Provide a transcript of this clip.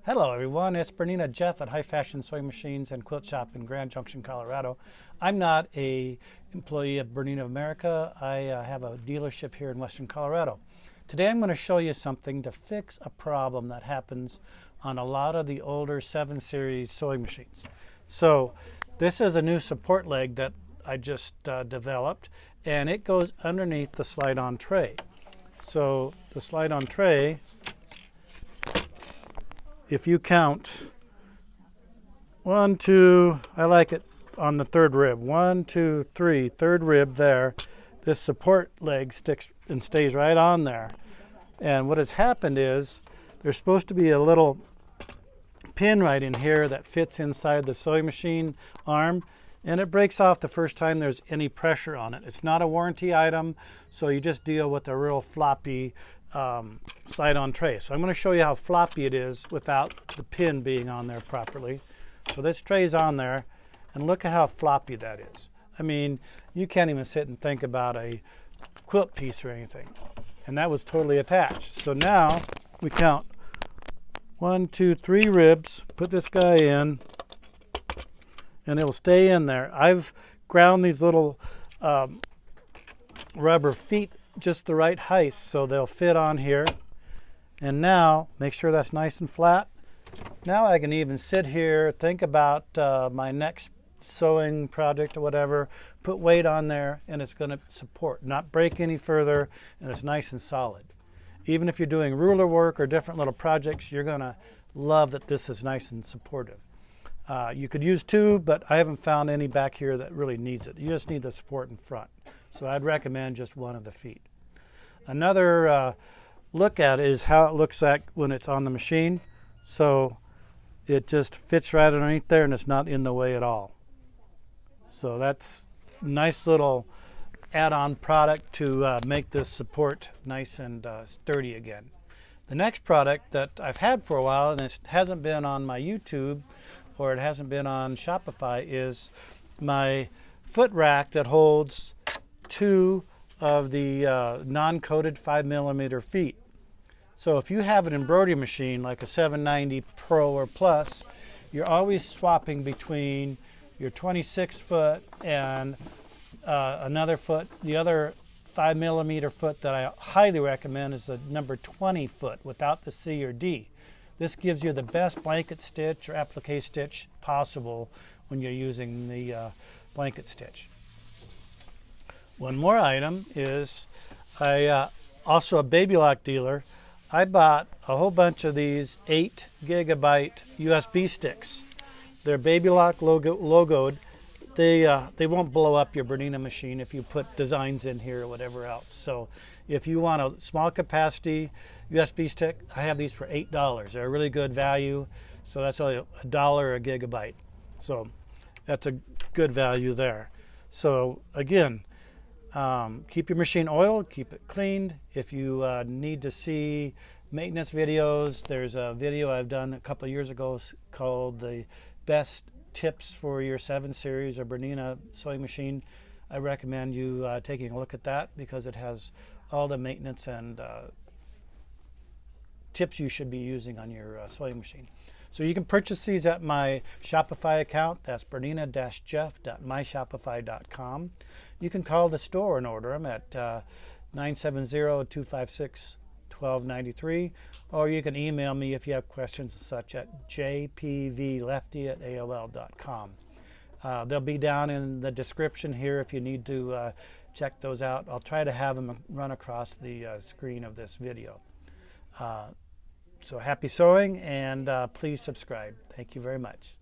Hello everyone, it's Bernina Jeff at High Fashion Sewing Machines and Quilt Shop in Grand Junction, Colorado. I'm not a employee of Bernina America. I have a dealership here in Western Colorado. Today I'm going to show you something to fix a problem that happens on a lot of the older 7 Series sewing machines. So this is a new support leg that I just developed, and it goes underneath the slide-on tray. So the slide-on tray, if you count 1, 2, I like it on the third rib, 1, 2, 3, third rib there, this support leg sticks and stays right on there. And what has happened is there's supposed to be a little pin right in here that fits inside the sewing machine arm, and it breaks off the first time there's any pressure on it. It's not a warranty item, so you just deal with a real floppy slide-on tray. So I'm going to show you how floppy it is without the pin being on there properly. So this tray's on there, and look at how floppy that is. I mean, you can't even sit and think about a quilt piece or anything. And that was totally attached. So now we count 1, 2, 3 ribs, put this guy in, and it'll stay in there. I've ground these little rubber feet just the right height so they'll fit on here. And now make sure that's nice and flat. Now I can even sit here, think about my next sewing project or whatever, put weight on there, and it's going to support, not break any further, and it's nice and solid. Even if you're doing ruler work or different little projects, you're going to love that this is nice and supportive. You could use 2, but I haven't found any back here that really needs it. You just need the support in front. So I'd recommend just one of the feet. Another look at it is how it looks like when it's on the machine. So it just fits right underneath there and it's not in the way at all. So that's a nice little add-on product to make this support nice and sturdy again. The next product that I've had for a while, and it hasn't been on my YouTube or it hasn't been on Shopify, is my foot rack that holds 2 of the non-coated 5mm feet. So if you have an embroidery machine like a 790 Pro or Plus, you're always swapping between your 26 foot and another foot. The other 5mm foot that I highly recommend is the number 20 foot without the C or D. This gives you the best blanket stitch or applique stitch possible when you're using the blanket stitch. One more item is also a baby lock dealer. I bought a whole bunch of these 8 GB USB sticks. They're baby lock logoed. They won't blow up your Bernina machine if you put designs in here or whatever else. So if you want a small capacity USB stick, I have these for $8. They're a really good value. So that's only $1 a gigabyte. So that's a good value there. So again, keep your machine oiled, keep it cleaned. If you need to see maintenance videos, there's a video I've done a couple of years ago called the best tips for your 7 Series or Bernina sewing machine. I recommend you taking a look at that because it has all the maintenance and tips you should be using on your sewing machine. So you can purchase these at my Shopify account. That's bernina-jeff.myshopify.com. You can call the store and order them at 970-256-1293, or you can email me if you have questions and such at jpvlefty@aol.com. They'll be down in the description here if you need to check those out. I'll try to have them run across the screen of this video. So happy sewing, and please subscribe. Thank you very much.